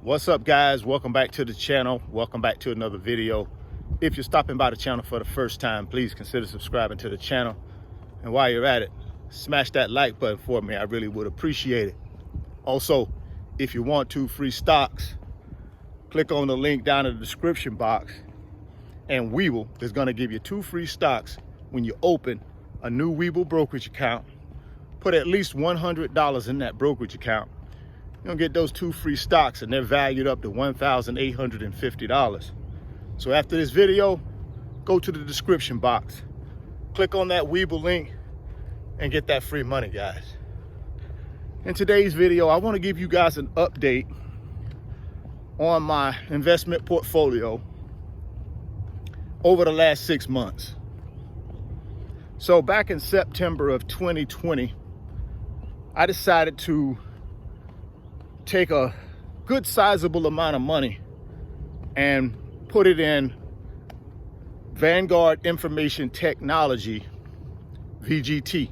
What's up, guys? Welcome back to the channel. Welcome back to another video. If you're stopping by the channel for the first time, please consider subscribing to the channel. And while you're at it, smash that like button for me. I really would appreciate it. Also, if you want free stocks, click on the link down in the description box, and Webull is going to give you 2 free stocks when you open a new Webull brokerage account. Put at least $100 in that brokerage account. You're gonna get those 2 free stocks, and they're valued up to $1,850. So after this video, go to the description box, click on that Webull link, and get that free money, guys. In today's video, I want to give you guys an update on my investment portfolio over the last 6 months. So back in September of 2020, I decided to take a good sizable amount of money and put it in Vanguard Information Technology, VGT.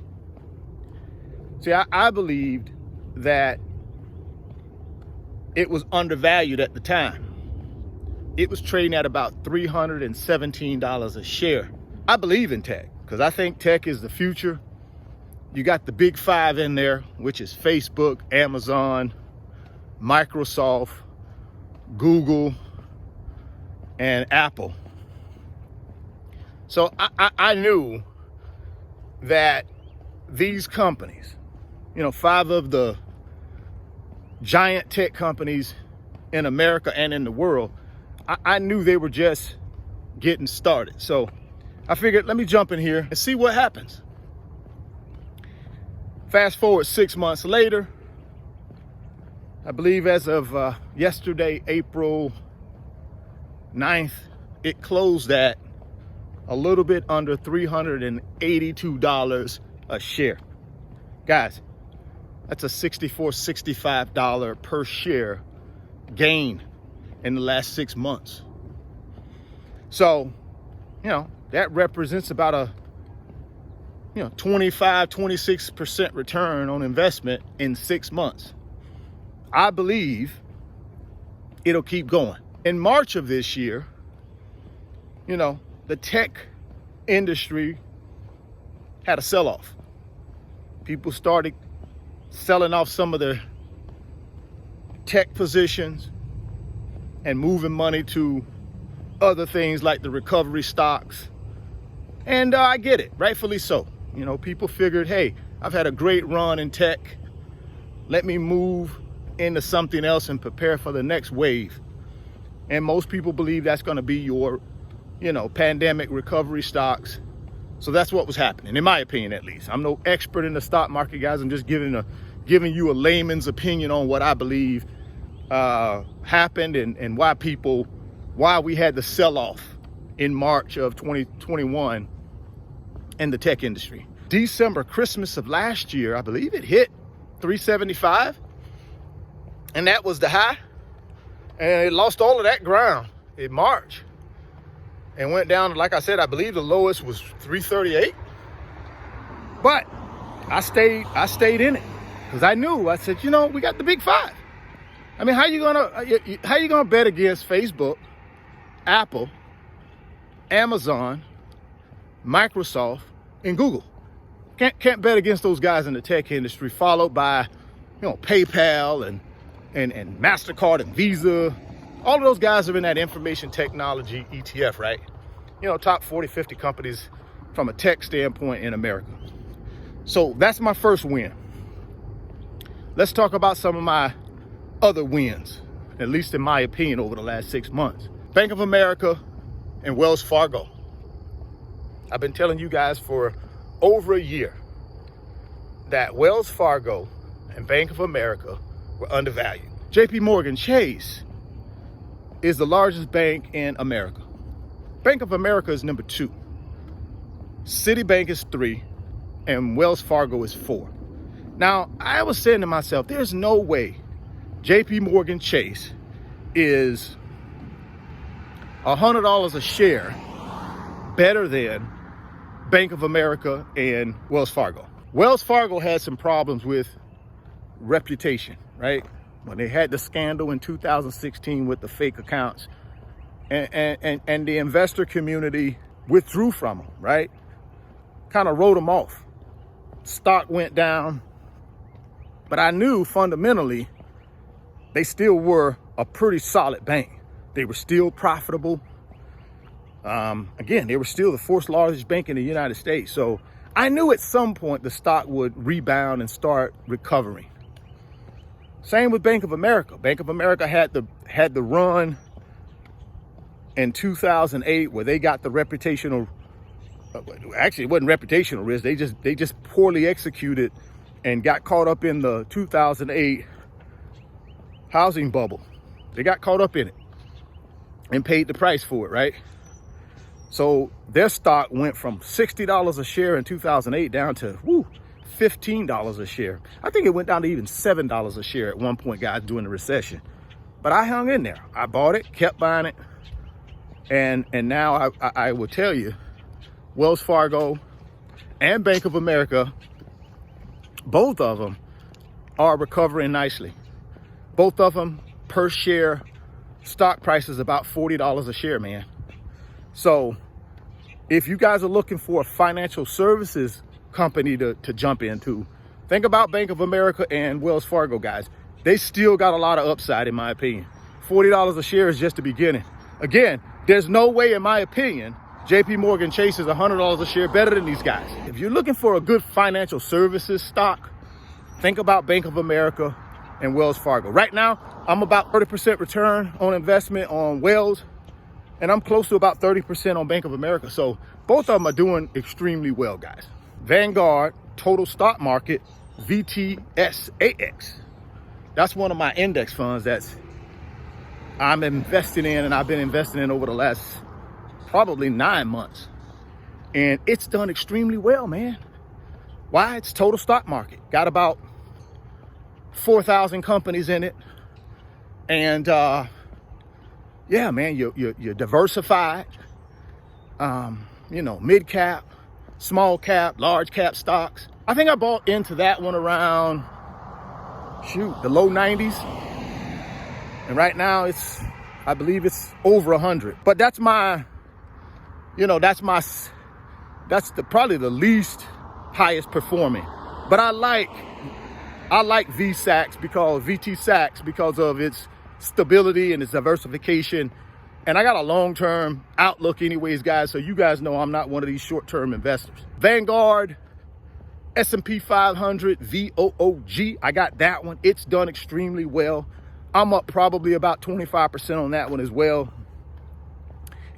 See, I believed that it was undervalued at the time. It was trading at about $317 a share. I believe in tech because I think tech is the future. You got the big 5 in there, which is Facebook, Amazon, Microsoft, Google, and Apple. So I knew that these companies, 5 of the giant tech companies in America and in the world, I knew they were just getting started. So I figured, let me jump in here and see what happens. Fast forward 6 months later, I believe as of yesterday, April 9th, it closed at a little bit under $382 a share. Guys, that's a $64-65 per share gain in the last 6 months. So, that represents about a 25-26% return on investment in 6 months. I believe it'll keep going. In March of this year, the tech industry had a sell-off. People started selling off some of their tech positions and moving money to other things like the recovery stocks. And I get it, rightfully so. People figured, hey, I've had a great run in tech. Let me move into something else and prepare for the next wave. And most people believe that's going to be your, pandemic recovery stocks. So that's what was happening, in my opinion, at least. I'm no expert in the stock market, guys. I'm just giving you a layman's opinion on what I believe happened and why we had the sell-off in March of 2021 in the tech industry. December, Christmas of last year, I believe it hit 375. And that was the high. And it lost all of that ground in March and went down to, like I said, I believe the lowest was 338. But I stayed in it because I said, we got the big 5. I mean, how you gonna bet against Facebook, Apple, Amazon, Microsoft, and Google? Can't bet against those guys in the tech industry, followed by PayPal and MasterCard and Visa. All of those guys are in that information technology ETF, right? Top 40, 50 companies from a tech standpoint in America. So that's my first win. Let's talk about some of my other wins, at least in my opinion, over the last 6 months. Bank of America and Wells Fargo. I've been telling you guys for over a year that Wells Fargo and Bank of America were undervalued. JP Morgan Chase is the largest bank in America. Bank of America is number 2. Citibank is 3, and Wells Fargo is 4. Now, I was saying to myself, there's no way JP Morgan Chase is $100 a share better than Bank of America and Wells Fargo. Wells Fargo had some problems with reputation, right? when they had the scandal in 2016 with the fake accounts, and the investor community withdrew from them, right? Kind of wrote them off. Stock went down, but I knew fundamentally they still were a pretty solid bank. They were still profitable. Again, they were still the fourth largest bank in the United States. So I knew at some point the stock would rebound and start recovering. Same with Bank of America. Bank of America had the run in 2008 where they got the reputational, actually it wasn't reputational risk. They just poorly executed and got caught up in the 2008 housing bubble. They got caught up in it and paid the price for it, right? So their stock went from $60 a share in 2008 down to $15 a share. I think it went down to even $7 a share at one point, guys, during the recession. But I hung in there. I bought it, kept buying it. And now I will tell you, Wells Fargo and Bank of America, both of them are recovering nicely. Both of them per share stock price is about $40 a share, man. So if you guys are looking for a financial services company to jump into, think about Bank of America and Wells Fargo, guys. They still got a lot of upside, in my opinion. $40 a share is just the beginning. Again, there's no way, in my opinion, JP Morgan Chase is $100 a share better than these guys. If you're looking for a good financial services stock, think about Bank of America and Wells Fargo. Right now, I'm about 30% return on investment on Wells, and I'm close to about 30% on Bank of America. So both of them are doing extremely well, guys. Vanguard Total Stock Market, VTSAX. That's one of my index funds I'm investing in, and I've been investing in over the last probably 9 months. And it's done extremely well, man. Why? It's total stock market. Got about 4,000 companies in it. And yeah, man, you're diversified. Mid cap, small cap, large cap stocks. I think I bought into that one around, the low 90s. And right now I believe it's over 100. But that's probably the least highest performing. But I like VTSAX because of its stability and its diversification. And I got a long-term outlook anyways, guys. So you guys know I'm not one of these short-term investors. Vanguard, S&P 500, VOOG. I got that one. It's done extremely well. I'm up probably about 25% on that one as well.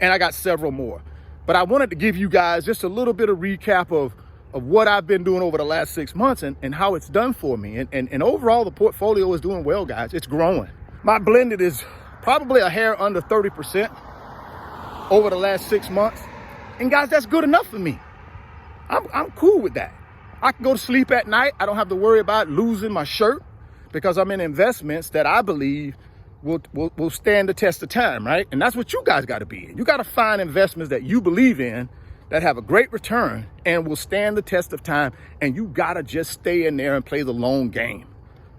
And I got several more. But I wanted to give you guys just a little bit of recap of what I've been doing over the last 6 months and how it's done for me. And overall, the portfolio is doing well, guys. It's growing. My blended is probably a hair under 30% over the last 6 months. And guys, that's good enough for me. I'm cool with that. I can go to sleep at night. I don't have to worry about losing my shirt because I'm in investments that I believe will stand the test of time, right? And that's what you guys got to be in. You got to find investments that you believe in that have a great return and will stand the test of time. And you got to just stay in there and play the long game,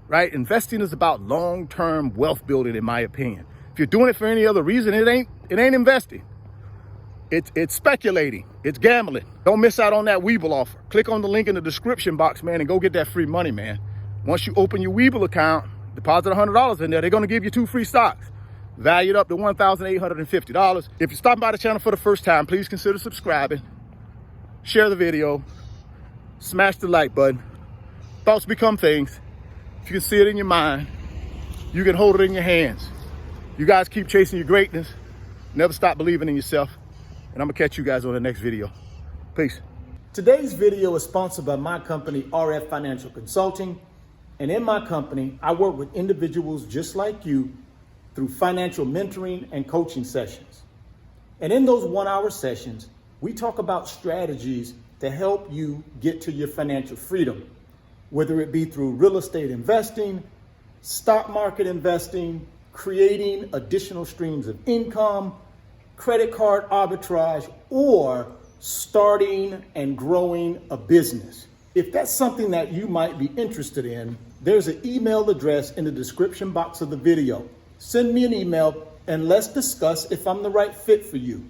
right? Investing is about long-term wealth building, in my opinion. If you're doing it for any other reason, it ain't investing. It's speculating. It's gambling. Don't miss out on that Webull offer. Click on the link in the description box, man, and go get that free money, man. Once you open your Webull account, deposit $100 in there, they're going to give you 2 free stocks, valued up to $1,850. If you're stopping by the channel for the first time, please consider subscribing, share the video, smash the like button. Thoughts become things. If you can see it in your mind, you can hold it in your hands. You guys keep chasing your greatness. Never stop believing in yourself. And I'm going to catch you guys on the next video. Peace. Today's video is sponsored by my company, RF Financial Consulting. And in my company, I work with individuals just like you through financial mentoring and coaching sessions. And in those 1-hour sessions, we talk about strategies to help you get to your financial freedom, whether it be through real estate investing, stock market investing, creating additional streams of income, credit card arbitrage, or starting and growing a business. If that's something that you might be interested in, There's an email address in the description box of the video. Send me an email and let's discuss if I'm the right fit for you.